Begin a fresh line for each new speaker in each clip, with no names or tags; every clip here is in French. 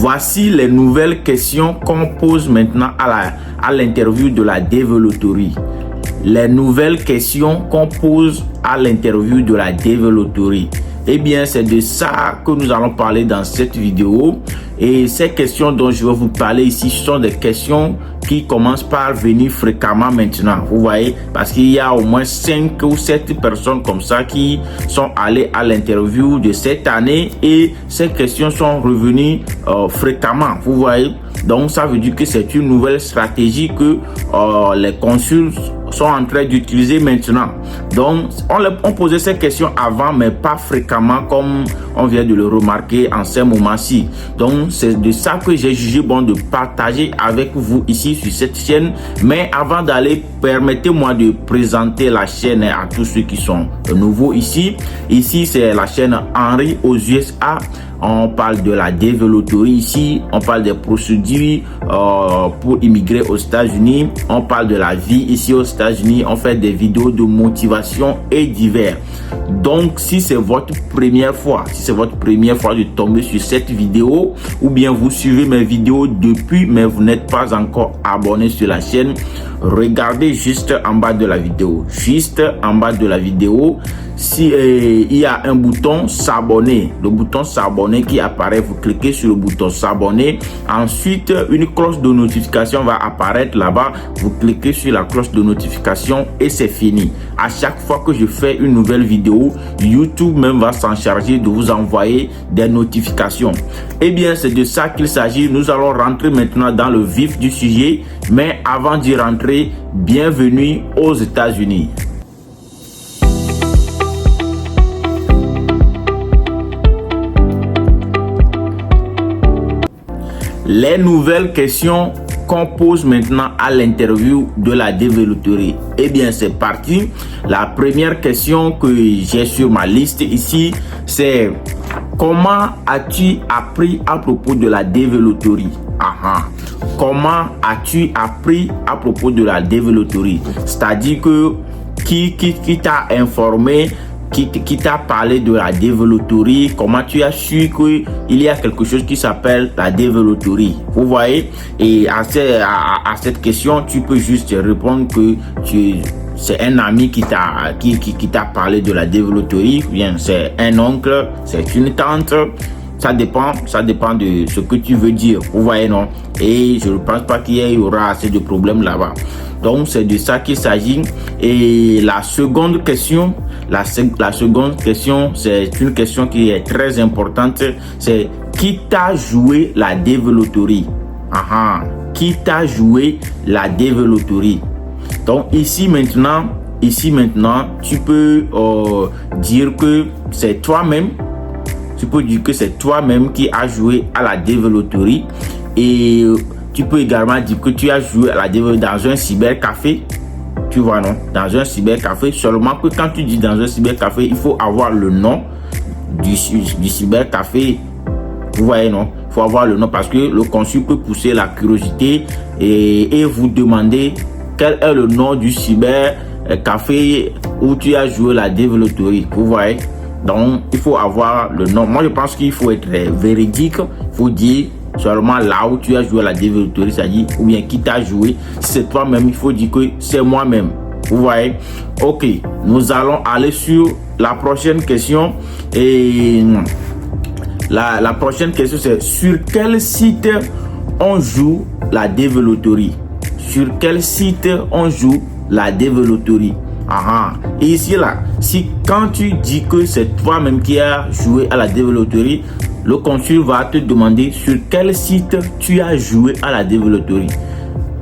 Voici les nouvelles questions qu'on pose maintenant à l'interview de la développerie. Les nouvelles questions qu'on pose à l'interview de la développerie. Eh bien, c'est de ça que nous allons parler dans cette vidéo. Et ces questions dont je vais vous parler ici sont des questions qui commencent par venir fréquemment maintenant. Vous voyez, parce qu'il y a au moins 5 ou 7 personnes comme ça qui sont allées à l'interview de cette année et ces questions sont revenues fréquemment. Vous voyez, donc ça veut dire que c'est une nouvelle stratégie que les consuls sont en train d'utiliser maintenant. Donc, on posait ces questions avant, mais pas fréquemment comme on vient de le remarquer en ces moments-ci. Donc, c'est de ça que j'ai jugé bon de partager avec vous ici sur cette chaîne. Mais avant d'aller, permettez-moi de présenter la chaîne à tous ceux qui sont nouveaux ici. Ici, c'est la chaîne Henry aux USA. On parle de la développerie ici, on parle des procédures pour immigrer aux États-Unis, on parle de la vie ici aux États-Unis, on fait des vidéos de motivation et divers. Donc, si c'est votre première fois, de tomber sur cette vidéo, ou bien vous suivez mes vidéos depuis, mais vous n'êtes pas encore abonné sur la chaîne, regardez juste en bas de la vidéo. Si il y a un bouton s'abonner, le bouton s'abonner qui apparaît, vous cliquez sur le bouton s'abonner. Ensuite, une cloche de notification va apparaître là-bas. Vous cliquez sur la cloche de notification et c'est fini. À chaque fois que je fais une nouvelle vidéo, YouTube même va s'en charger de vous envoyer des notifications. Eh bien, c'est de ça qu'il s'agit. Nous allons rentrer maintenant dans le vif du sujet. Mais avant d'y rentrer, bienvenue aux États-Unis. Les nouvelles questions qu'on pose maintenant à l'interview de la développerie. Eh bien, c'est parti. La première question que j'ai sur ma liste ici, c'est comment as-tu appris à propos de la développerie? Comment as-tu appris à propos de la développerie? C'est-à-dire que qui t'a informé? Qui t'a parlé de la développerie? Comment tu as su qu'il y a quelque chose qui s'appelle la développerie? Vous voyez? Et à cette question, tu peux juste répondre que c'est un ami qui t'a parlé de la développerie, bien c'est un oncle, c'est une tante. Ça dépend de ce que tu veux dire. Vous voyez, non? Et je ne pense pas qu'il y aura assez de problèmes là-bas. Donc, c'est de ça qu'il s'agit. Et la seconde question, c'est une question qui est très importante. C'est qui t'a joué la développerie? Qui t'a joué la développerie? Donc, ici maintenant, tu peux dire que c'est toi-même. Tu peux dire que c'est toi-même qui as joué à la développerie. Et tu peux également dire que tu as joué à la développerie dans un cybercafé. Tu vois, non? Dans un cybercafé. Seulement que quand tu dis dans un cybercafé, il faut avoir le nom du cybercafé. Vous voyez, non? Il faut avoir le nom parce que le consul peut pousser la curiosité et vous demander quel est le nom du cybercafé où tu as joué la développerie. Vous voyez? Donc, il faut avoir le nom. Moi, je pense qu'il faut être véridique. Il faut dire seulement là où tu as joué à la développerie, c'est-à-dire, ou bien qui t'a joué. Si c'est toi-même, il faut dire que c'est moi-même. Vous voyez? Ok, nous allons aller sur la prochaine question. Et la prochaine question, c'est sur quel site on joue la développerie? Sur quel site on joue la développerie? Et ici là, si quand tu dis que c'est toi-même qui as joué à la développerie, le consul va te demander sur quel site tu as joué à la développerie.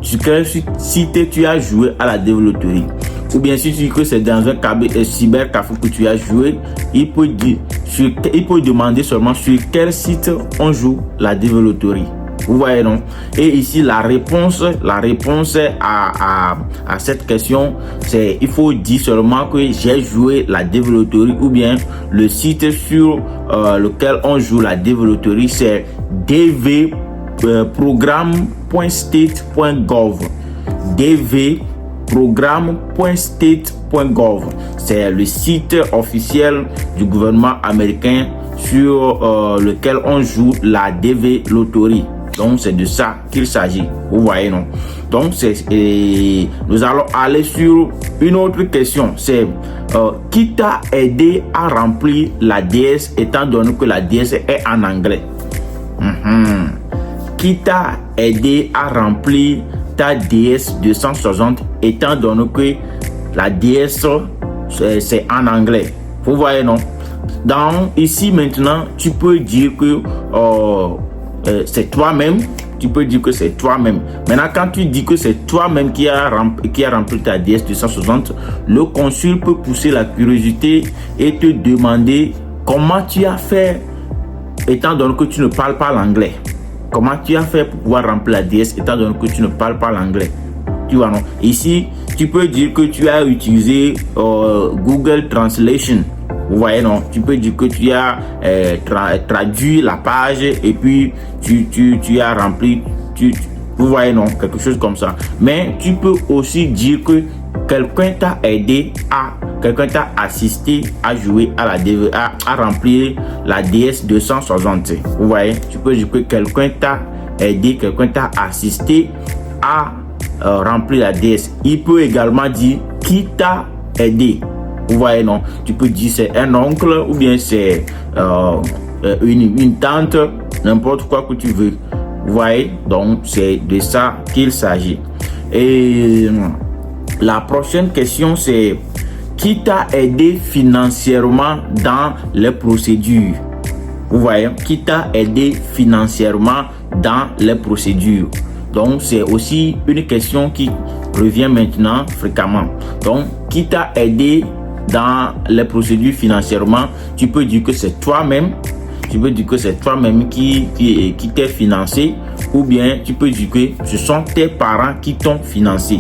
Sur quel site tu as joué à la développerie. Ou bien si tu dis que c'est dans un cybercafé que tu as joué, il peut demander seulement sur quel site on joue la développerie. Vous voyez, non? Et ici, la réponse à cette question, c'est il faut dire seulement que j'ai joué la développerie ou bien le site sur lequel on joue la développerie, c'est dvprogram.state.gov. dvprogram.state.gov. C'est le site officiel du gouvernement américain sur lequel on joue la DV Lottery. Donc c'est de ça qu'il s'agit. Vous voyez, non? Donc nous allons aller sur une autre question. C'est qui t'a aidé à remplir la DS étant donné que la DS est en anglais? Qui t'a aidé à remplir ta DS 260 étant donné que la DS c'est en anglais? Vous voyez, non? Ici maintenant, tu peux dire que c'est toi-même. Tu peux dire que c'est toi-même. Maintenant, quand tu dis que c'est toi-même qui a rempli ta DS 260, le consul peut pousser la curiosité et te demander comment tu as fait, étant donné que tu ne parles pas l'anglais. Comment tu as fait pour pouvoir remplir la DS étant donné que tu ne parles pas l'anglais? Tu vois, non? Ici, tu peux dire que tu as utilisé Google Translation. Vous voyez, non? Tu peux dire que tu as traduit la page et puis tu as rempli. Vous voyez, non? Quelque chose comme ça. Mais tu peux aussi dire que quelqu'un t'a aidé quelqu'un t'a assisté à jouer à la DV, à remplir la DS 260. Vous voyez? Tu peux dire que quelqu'un t'a aidé, quelqu'un t'a assisté à remplir la DS. Il peut également dire qui t'a aidé. Vous voyez, non? Tu peux dire c'est un oncle ou bien c'est une tante, n'importe quoi que tu veux. Vous voyez? Donc, c'est de ça qu'il s'agit. Et la prochaine question, c'est qui t'a aidé financièrement dans les procédures? Vous voyez? Qui t'a aidé financièrement dans les procédures? Donc, c'est aussi une question qui revient maintenant fréquemment. Donc, qui t'a aidé dans les procédures financièrement? Tu peux dire que c'est toi-même. Tu peux dire que c'est toi-même qui t'es financé, ou bien tu peux dire que ce sont tes parents qui t'ont financé.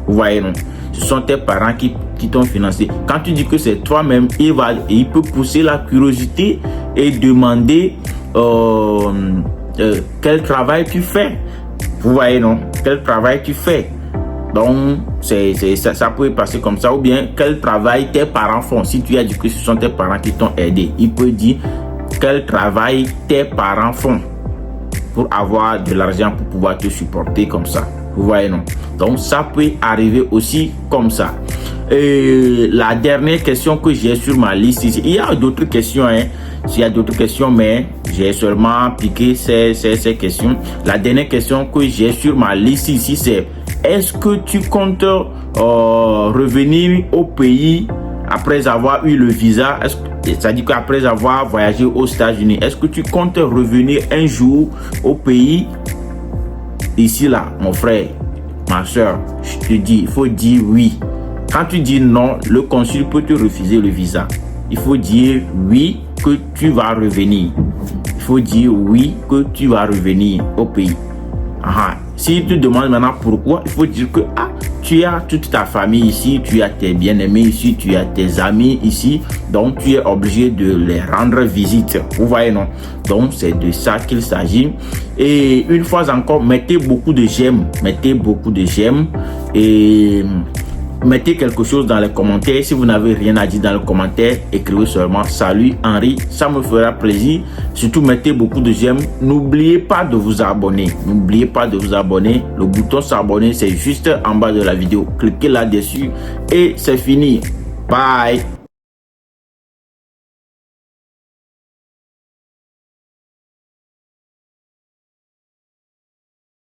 Vous voyez, non? Ce sont tes parents qui t'ont financé. Quand tu dis que c'est toi-même, il peut pousser la curiosité et demander quel travail tu fais. Vous voyez, non? Quel travail tu fais? Donc, ça peut passer comme ça. Ou bien, quel travail tes parents font? Si tu as dit que ce sont tes parents qui t'ont aidé, il peut dire quel travail tes parents font pour avoir de l'argent pour pouvoir te supporter comme ça. Vous voyez, non? Donc, ça peut arriver aussi comme ça. Et la dernière question que j'ai sur ma liste ici, il y a d'autres questions, hein. Il y a d'autres questions, mais j'ai seulement piqué ces questions. La dernière question que j'ai sur ma liste ici, c'est est-ce que tu comptes revenir au pays après avoir eu le visa? C'est-à-dire qu'après avoir voyagé aux États-Unis, est-ce que tu comptes revenir un jour au pays? Ici, là, mon frère, ma soeur, je te dis, il faut dire oui. Quand tu dis non, le consul peut te refuser le visa. Il faut dire oui que tu vas revenir. Il faut dire oui que tu vas revenir au pays. S'il te demande maintenant pourquoi, il faut dire que tu as toute ta famille ici, tu as tes bien-aimés ici, tu as tes amis ici, donc tu es obligé de les rendre visite. Vous voyez, non? Donc c'est de ça qu'il s'agit. Et une fois encore, mettez beaucoup de j'aime, et mettez quelque chose dans les commentaires. Si vous n'avez rien à dire dans les commentaires, écrivez seulement salut Henri, ça me fera plaisir. Surtout mettez beaucoup de j'aime. N'oubliez pas de vous abonner. N'oubliez pas de vous abonner. Le bouton s'abonner, c'est juste en bas de la vidéo. Cliquez là-dessus et c'est fini. Bye.